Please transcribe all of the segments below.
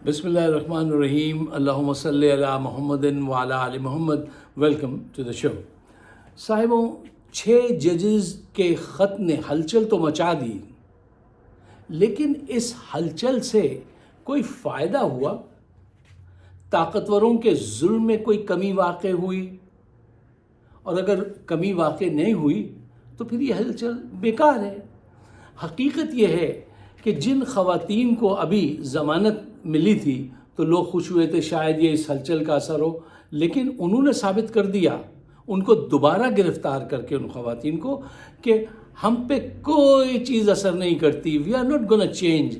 بسم اللہ الرحمن الرحیم، اللہم صلی علی محمد وعلی آل محمد۔ ویلکم ٹو دا شو۔ صاحبوں، 6 ججز کے خط نے ہلچل تو مچا دی، لیکن اس ہلچل سے کوئی فائدہ ہوا؟ طاقتوروں کے ظلم میں کوئی کمی واقع ہوئی؟ اور اگر کمی واقع نہیں ہوئی تو پھر یہ ہلچل بیکار ہے۔ حقیقت یہ ہے کہ جن خواتین کو ابھی ضمانت ملی تھی تو لوگ خوش ہوئے تھے شاید یہ اس ہلچل کا اثر ہو، لیکن انہوں نے ثابت کر دیا ان کو دوبارہ گرفتار کر کے، ان خواتین کو، کہ ہم پہ کوئی چیز اثر نہیں کرتی، we are not gonna change.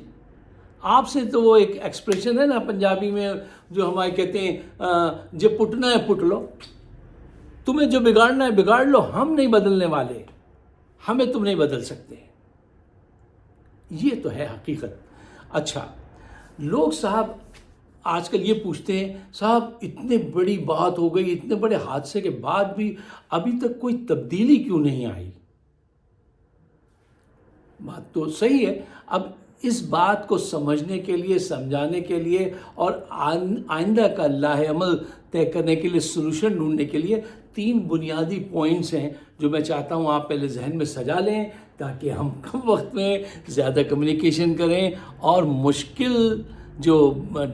آپ سے تو وہ ایک ایکسپریشن ہے نا پنجابی میں جو ہمارے کہتے ہیں جو پٹنا ہے پٹ لو، تمہیں جو بگاڑنا ہے بگاڑ لو، ہم نہیں بدلنے والے، ہمیں تم نہیں بدل سکتے۔ یہ تو ہے حقیقت۔ اچھا، لوگ صاحب آج کل یہ پوچھتے ہیں، صاحب اتنے بڑی بات ہو گئی، اتنے بڑے حادثے کے بعد بھی ابھی تک کوئی تبدیلی کیوں نہیں آئی؟ بات تو صحیح ہے۔ اب اس بات کو سمجھنے کے لیے، سمجھانے کے لیے اور آئندہ کا لاہ عمل طے کرنے کے لیے، سلوشن ڈھونڈنے کے لیے 3 بنیادی پوائنٹس ہیں جو میں چاہتا ہوں آپ پہلے ذہن میں سجا لیں، تاکہ ہم کم وقت میں زیادہ کمیونیکیشن کریں اور مشکل جو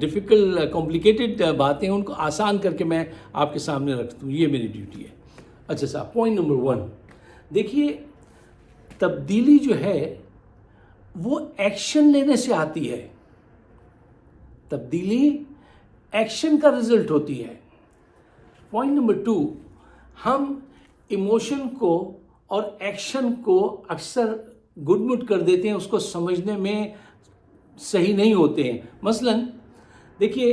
ڈیفیکلٹ کمپلیکیٹڈ باتیں ان کو آسان کر کے میں آپ کے سامنے رکھ دوں۔ یہ میری ڈیوٹی ہے۔ اچھا صاحب، پوائنٹ نمبر 1، دیکھیے، تبدیلی جو ہے وہ ایکشن لینے سے آتی ہے۔ تبدیلی ایکشن کا رزلٹ ہوتی ہے۔ پوائنٹ نمبر 2، ہم ایموشن کو اور ایکشن کو اکثر گڈ مڈ کر دیتے ہیں، اس کو سمجھنے میں صحیح نہیں ہوتے ہیں۔ مثلا دیکھیے،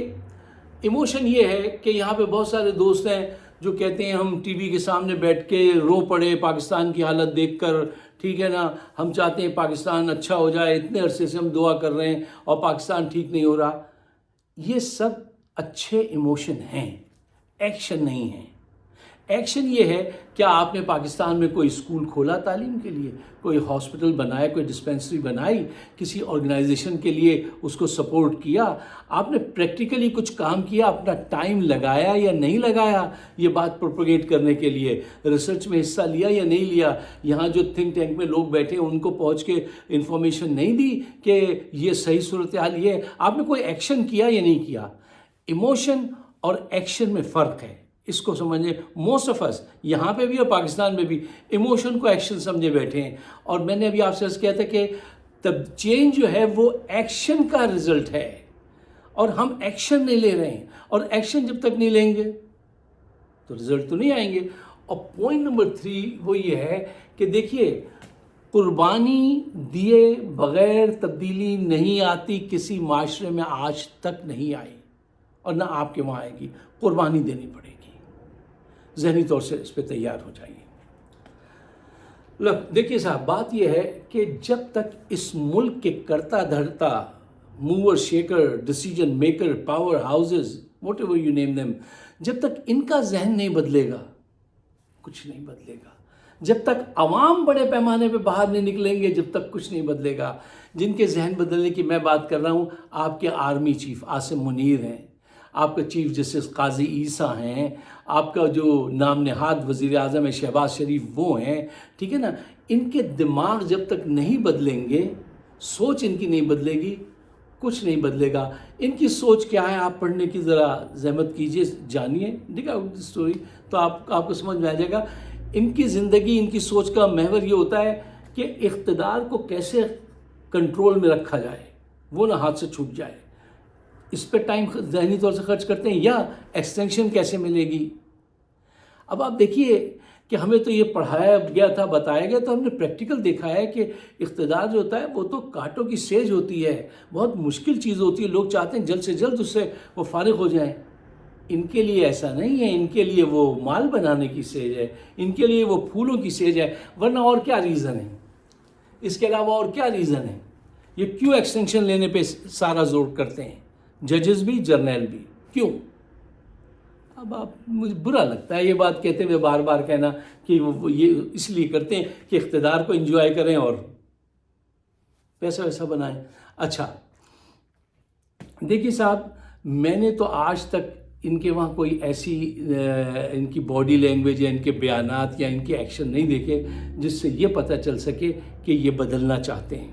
ایموشن یہ ہے کہ یہاں پہ بہت سارے دوست ہیں جو کہتے ہیں ہم ٹی وی کے سامنے بیٹھ کے رو پڑے پاکستان کی حالت دیکھ کر، ٹھیک ہے نا، ہم چاہتے ہیں پاکستان اچھا ہو جائے، اتنے عرصے سے ہم دعا کر رہے ہیں اور پاکستان ٹھیک نہیں ہو رہا۔ یہ سب اچھے ایموشن ہیں، ایکشن نہیں ہیں۔ ایکشن یہ ہے کہ آپ نے پاکستان میں کوئی اسکول کھولا تعلیم کے لیے، کوئی ہاسپٹل بنایا، کوئی ڈسپینسری بنائی، کسی آرگنائزیشن کے لیے اس کو سپورٹ کیا، آپ نے پریکٹیکلی کچھ کام کیا، اپنا ٹائم لگایا یا نہیں لگایا یہ بات پروپیگیٹ کرنے کے لیے، ریسرچ میں حصہ لیا یا نہیں لیا، یہاں جو تھنک ٹینک میں لوگ بیٹھے ان کو پہنچ کے انفارمیشن نہیں دی کہ یہ صحیح صورتحال یہ ہے، آپ نے کوئی ایکشن کیا یا نہیں کیا۔ ایموشن اور ایکشن میں فرق ہے، اس کو سمجھیں۔ موسٹ آف اس یہاں پہ بھی اور پاکستان میں بھی ایموشن کو ایکشن سمجھے بیٹھے ہیں، اور میں نے ابھی آپ سے عرض کیا تھا کہ چینج جو ہے وہ ایکشن کا رزلٹ ہے، اور ہم ایکشن نہیں لے رہے ہیں، اور ایکشن جب تک نہیں لیں گے تو رزلٹ تو نہیں آئیں گے۔ اور پوائنٹ نمبر 3 وہ یہ ہے کہ دیکھیے، قربانی دیے بغیر تبدیلی نہیں آتی، کسی معاشرے میں آج تک نہیں آئی، اور نہ آپ کے وہاں آئے گی۔ قربانی دینی پڑے گی، ذہنی طور سے اس پہ تیار ہو جائیے۔ دیکھیے صاحب، بات یہ ہے کہ جب تک اس ملک کے کرتا دھرتا، mover shaker, decision maker, power houses, whatever you name them, جب تک ان کا ذہن نہیں بدلے گا کچھ نہیں بدلے گا۔ جب تک عوام بڑے پیمانے پہ باہر نہیں نکلیں گے جب تک کچھ نہیں بدلے گا۔ جن کے ذہن بدلنے کی میں بات کر رہا ہوں، آپ کے آرمی چیف عاصم منیر ہیں، آپ کا چیف جسٹس قاضی عیسیٰ ہیں، آپ کا جو نام نہاد وزیر اعظم ہے شہباز شریف وہ ہیں، ٹھیک ہے نا۔ ان کے دماغ جب تک نہیں بدلیں گے، سوچ ان کی نہیں بدلے گی، کچھ نہیں بدلے گا۔ ان کی سوچ کیا ہے آپ پڑھنے کی ذرا زحمت کیجئے، جانیے، ٹھیک ہے، اسٹوری تو آپ کو سمجھ میں آ جائے گا۔ ان کی زندگی، ان کی سوچ کا محور یہ ہوتا ہے کہ اقتدار کو کیسے کنٹرول میں رکھا جائے، وہ نہ ہاتھ سے چھوٹ جائے، اس پہ ٹائم ذہنی طور سے خرچ کرتے ہیں، یا ایکسٹینشن کیسے ملے گی۔ اب آپ دیکھیے کہ ہمیں تو یہ پڑھایا گیا تھا، بتایا گیا، تو ہم نے پریکٹیکل دیکھا ہے کہ اقتدار جو ہوتا ہے وہ تو کانٹوں کی سیج ہوتی ہے، بہت مشکل چیز ہوتی ہے، لوگ چاہتے ہیں جلد سے جلد اس سے وہ فارغ ہو جائیں۔ ان کے لیے ایسا نہیں ہے، ان کے لیے وہ مال بنانے کی سیج ہے، ان کے لیے وہ پھولوں کی سیج ہے، ورنہ اور کیا ریزن ہے؟ اس کے علاوہ اور کیا ریزن ہے؟ یہ کیوں ایکسٹینشن لینے پہ سارا زور کرتے ہیں، ججز بھی، جرنیل بھی، کیوں؟ اب مجھے برا لگتا ہے یہ بات کہتے ہوئے بار بار کہنا کہ وہ یہ اس لیے کرتے ہیں کہ اقتدار کو انجوائے کریں اور پیسہ ویسا بنائیں۔ اچھا، دیکھیے صاحب، میں نے تو آج تک ان کے وہاں کوئی ایسی ان کی باڈی لینگویج یا ان کے بیانات یا ان کے ایکشن نہیں دیکھے جس سے یہ پتہ چل سکے کہ یہ بدلنا چاہتے ہیں.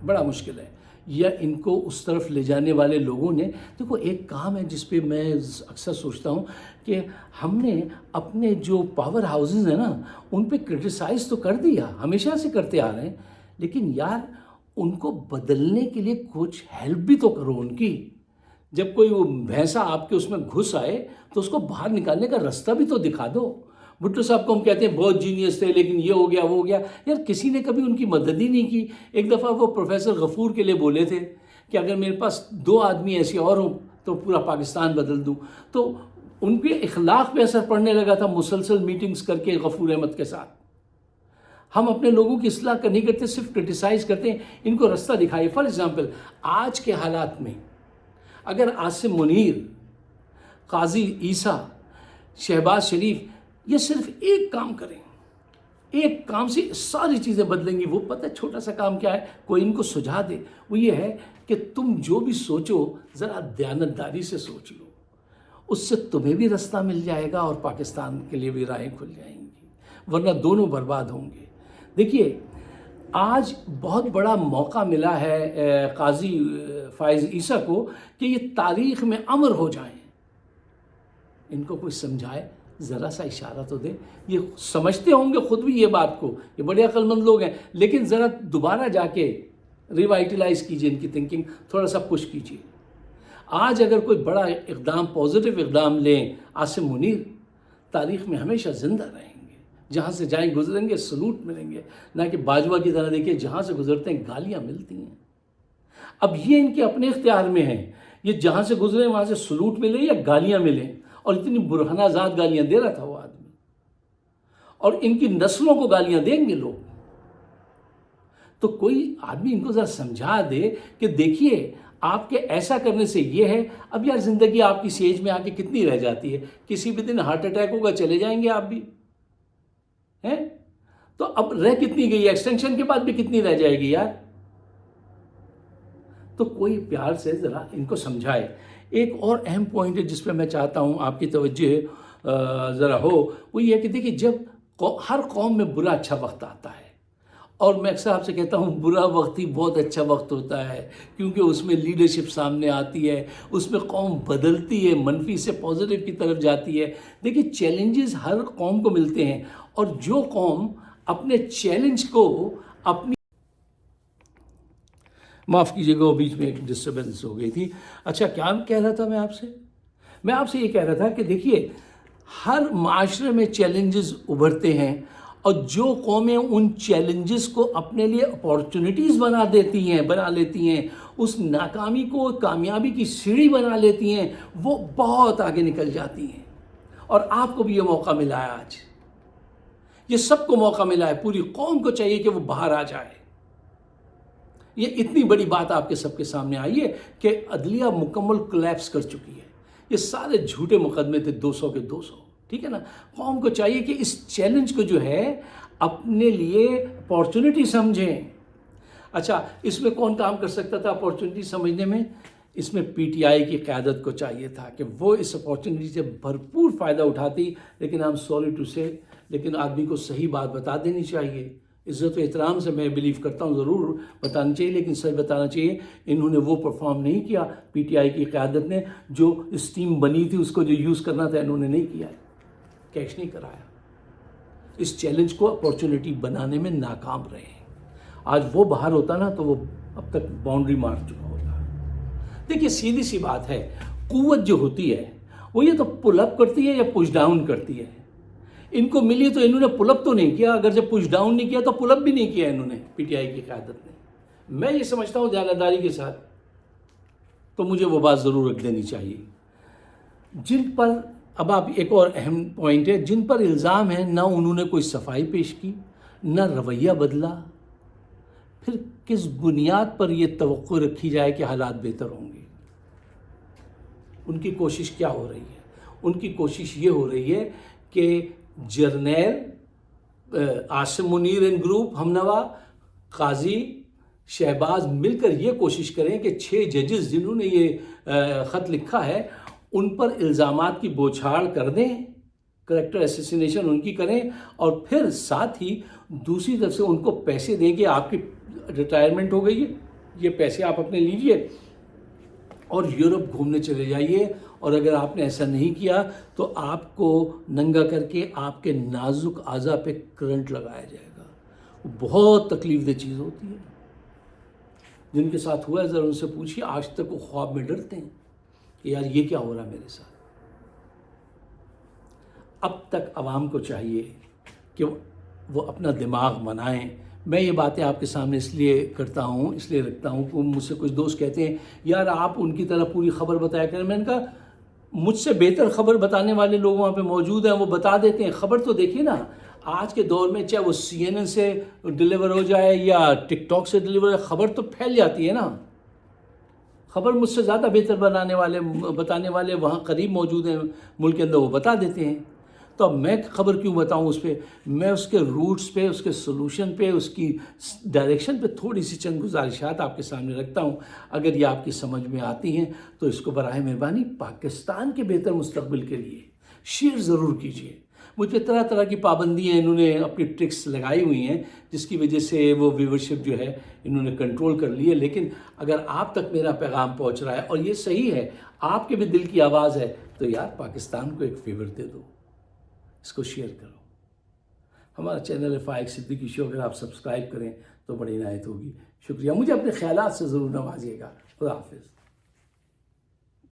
بڑا مشکل ہے. یا ان کو اس طرف لے جانے والے لوگوں نے، دیکھو ایک کام ہے جس پہ میں اکثر سوچتا ہوں کہ ہم نے اپنے جو پاور ہاؤسز ہیں نا ان پہ کرٹیسائز تو کر دیا، ہمیشہ سے کرتے آ رہے ہیں، لیکن یار ان کو بدلنے کے لیے کچھ ہیلپ بھی تو کرو ان کی. جب کوئی وہ بھینسا آپ کے اس میں گھس آئے تو اس کو باہر نکالنے کا راستہ بھی تو دکھا دو. بھٹو صاحب کو ہم کہتے ہیں بہت جینیس تھے لیکن یہ ہو گیا وہ ہو گیا، یار کسی نے کبھی ان کی مدد ہی نہیں کی. ایک دفعہ وہ پروفیسر غفور کے لیے بولے تھے کہ اگر میرے پاس 2 آدمی ایسے اور ہوں تو پورا پاکستان بدل دوں. تو ان کے اخلاق پہ اثر پڑنے لگا تھا مسلسل میٹنگز کر کے غفور احمد کے ساتھ. ہم اپنے لوگوں کی اصلاح نہیں کرتے، صرف کرٹیسائز کرتے ہیں. ان کو راستہ دکھائیے. فار ایگزامپل آج کے حالات میں اگر عاصم منیر، قاضی عیسیٰ، شہباز شریف یہ صرف ایک کام کریں، ایک کام سے ساری چیزیں بدلیں گی. وہ پتہ چھوٹا سا کام کیا ہے، کوئی ان کو سجھا دے. وہ یہ ہے کہ تم جو بھی سوچو ذرا دیانتداری سے سوچ لو، اس سے تمہیں بھی راستہ مل جائے گا اور پاکستان کے لیے بھی راہیں کھل جائیں گی، ورنہ دونوں برباد ہوں گے. دیکھیے آج بہت بڑا موقع ملا ہے قاضی فائز عیسیٰ کو کہ یہ تاریخ میں امر ہو جائیں. ان کو کوئی سمجھائے، ذرا سا اشارہ تو دے. یہ سمجھتے ہوں گے خود بھی یہ بات کو، یہ بڑے عقل مند لوگ ہیں، لیکن ذرا دوبارہ جا کے ریوائٹلائز کیجئے ان کی تھنکنگ، تھوڑا سا پش کیجئے. آج اگر کوئی بڑا اقدام، پازیٹیو اقدام لیں عاصم منیر، تاریخ میں ہمیشہ زندہ رہیں گے. جہاں سے جائیں گزریں گے سلوٹ ملیں گے، نہ کہ باجوہ کی طرح دیکھیں جہاں سے گزرتے ہیں گالیاں ملتی ہیں. اب یہ ان کے اپنے اختیار میں ہیں، یہ جہاں سے گزرے وہاں سے سلوٹ ملے یا گالیاں ملیں. اور اتنی برہنہ ذات گالیاں دے رہا تھا وہ آدمی، اور ان کی نسلوں کو گالیاں دیں گے لوگ. تو کوئی آدمی ان کو ذرا سمجھا دے کہ دیکھیے آپ کے ایسا کرنے سے یہ ہے. اب یار زندگی آپ کی سیج میں آ کے کتنی رہ جاتی ہے، کسی بھی دن ہارٹ اٹیک ہوگا چلے جائیں گے آپ بھی ہیں. تو اب رہ کتنی گئی، ایکسٹینشن کے بعد بھی کتنی رہ جائے گی یار. تو کوئی پیار سے ذرا ان کو سمجھائے. ایک اور اہم پوائنٹ ہے جس پہ میں چاہتا ہوں آپ کی توجہ ذرا ہو، وہ یہ ہے کہ دیکھیے جب ہر قوم میں برا اچھا وقت آتا ہے، اور میں اکثر آپ سے کہتا ہوں برا وقت ہی بہت اچھا وقت ہوتا ہے، کیونکہ اس میں لیڈرشپ سامنے آتی ہے، اس میں قوم بدلتی ہے، منفی سے پازیٹیو کی طرف جاتی ہے. دیکھیے چیلنجز ہر قوم کو ملتے ہیں، اور جو قوم اپنے چیلنج کو اپنی، معاف کیجیے گا بیچ میں ایک ڈسٹربنس ہو گئی تھی. اچھا کیا کہہ رہا تھا میں آپ سے یہ کہہ رہا تھا کہ دیکھیے ہر معاشرے میں چیلنجز ابھرتے ہیں، اور جو قومیں ان چیلنجز کو اپنے لیے اپارچونیٹیز بنا لیتی ہیں، اس ناکامی کو کامیابی کی سیڑھی بنا لیتی ہیں، وہ بہت آگے نکل جاتی ہیں. اور آپ کو بھی یہ موقع ملا ہے آج، یہ سب کو موقع ملا ہے، پوری قوم کو چاہیے کہ وہ باہر آ جائے. یہ اتنی بڑی بات آپ کے سب کے سامنے آئی ہے کہ عدلیہ مکمل کولیپس کر چکی ہے. یہ سارے جھوٹے مقدمے تھے 200 کے 200، ٹھیک ہے نا. قوم کو چاہیے کہ اس چیلنج کو جو ہے اپنے لیے اپارچونٹی سمجھیں. اچھا اس میں کون کام کر سکتا تھا اپارچونٹی سمجھنے میں؟ اس میں پی ٹی آئی کی قیادت کو چاہیے تھا کہ وہ اس اپارچونٹی سے بھرپور فائدہ اٹھاتی. لیکن آئی ایم سوری ٹو سے، لیکن آدمی کو صحیح بات بتا دینی چاہیے. عزت و احترام سے میں بلیو کرتا ہوں ضرور بتانی چاہیے، لیکن سچ بتانا چاہیے. انہوں نے وہ پرفارم نہیں کیا، پی ٹی آئی کی قیادت نے جو اسٹیم بنی تھی اس کو جو یوز کرنا تھا انہوں نے نہیں کیا، کیش نہیں کرایا. اس چیلنج کو اپارچونٹی بنانے میں ناکام رہے. آج وہ باہر ہوتا نا تو وہ اب تک باؤنڈری مار چکا ہوتا. دیکھیے سیدھی سی بات ہے، قوت جو ہوتی ہے وہ یہ تو پل اپ کرتی ہے یا پش ڈاؤن کرتی ہے. ان کو ملی تو انہوں نے پل اپ تو نہیں کیا، اگر جب پش ڈاؤن نہیں کیا تو پل اپ بھی نہیں کیا انہوں نے، پی ٹی آئی کی قیادت نے. میں یہ سمجھتا ہوں دیانتداری کے ساتھ تو مجھے وہ بات ضرور رکھ دینی چاہیے. جن پر اب آپ ایک اور اہم پوائنٹ ہے، جن پر الزام ہے نہ انہوں نے کوئی صفائی پیش کی، نہ رویہ بدلا، پھر کس بنیاد پر یہ توقع رکھی جائے کہ حالات بہتر ہوں گے؟ ان کی کوشش کیا ہو رہی ہے؟ ان کی کوشش یہ ہو رہی ہے کہ جرنیل عاصم منیر اینڈ گروپ ہم نوا، قاضی شہباز مل کر یہ کوشش کریں کہ 6 ججز جنہوں نے یہ خط لکھا ہے ان پر الزامات کی بوچھاڑ کر دیں، کریکٹر اسیسینیشن ان کی کریں، اور پھر ساتھ ہی دوسری طرف سے ان کو پیسے دیں کہ آپ کی ریٹائرمنٹ ہو گئی ہے، یہ پیسے آپ اپنے لیجئے اور یورپ گھومنے چلے جائیے، اور اگر آپ نے ایسا نہیں کیا تو آپ کو ننگا کر کے آپ کے نازک اعضاء پہ کرنٹ لگایا جائے گا۔ وہ بہت تکلیف دہ چیز ہوتی ہے۔ جن کے ساتھ ہوا ہے ذرا ان سے پوچھیے، آج تک وہ خواب میں ڈرتے ہیں کہ یار یہ کیا ہو رہا ہے میرے ساتھ۔ اب تک عوام کو چاہیے کہ وہ اپنا دماغ بنائیں۔ میں یہ باتیں آپ کے سامنے اس لیے کرتا ہوں، اس لیے رکھتا ہوں کہ مجھ سے کچھ دوست کہتے ہیں یار آپ ان کی طرح پوری خبر بتایا کریں۔ میں نے کہا مجھ سے بہتر خبر بتانے والے لوگ وہاں پہ موجود ہیں، وہ بتا دیتے ہیں۔ خبر تو دیکھیے نا، آج کے دور میں چاہے وہ CNN سے ڈیلیور ہو جائے یا ٹک ٹاک سے ڈیلیور ہو جائے، خبر تو پھیل جاتی ہے نا۔ خبر مجھ سے زیادہ بہتر بتانے والے وہاں قریب موجود ہیں ملک کے اندر، وہ بتا دیتے ہیں۔ تو اب میں خبر کیوں بتاؤں اس پہ؟ میں اس کے روٹس پہ، اس کے سلوشن پہ، اس کی ڈائریکشن پہ تھوڑی سی چند گزارشات آپ کے سامنے رکھتا ہوں۔ اگر یہ آپ کی سمجھ میں آتی ہیں تو اس کو براہ مہربانی پاکستان کے بہتر مستقبل کے لیے شیئر ضرور کیجیے۔ مجھ پہ طرح طرح کی پابندیاں انہوں نے اپنی ٹرکس لگائی ہوئی ہیں جس کی وجہ سے وہ ویورشپ جو ہے انہوں نے کنٹرول کر لی ہے، لیکن اگر آپ تک میرا پیغام پہنچ رہا ہے اور یہ صحیح ہے، آپ کے بھی دل کی آواز ہے، تو یار پاکستان کو ایک فیور دے دو، اس کو شیئر کرو۔ ہمارا چینل ہے فائق صدیقی شو، اگر آپ سبسکرائب کریں تو بڑی عنایت ہوگی۔ شکریہ۔ مجھے اپنے خیالات سے ضرور نوازیے گا۔ خدا حافظ۔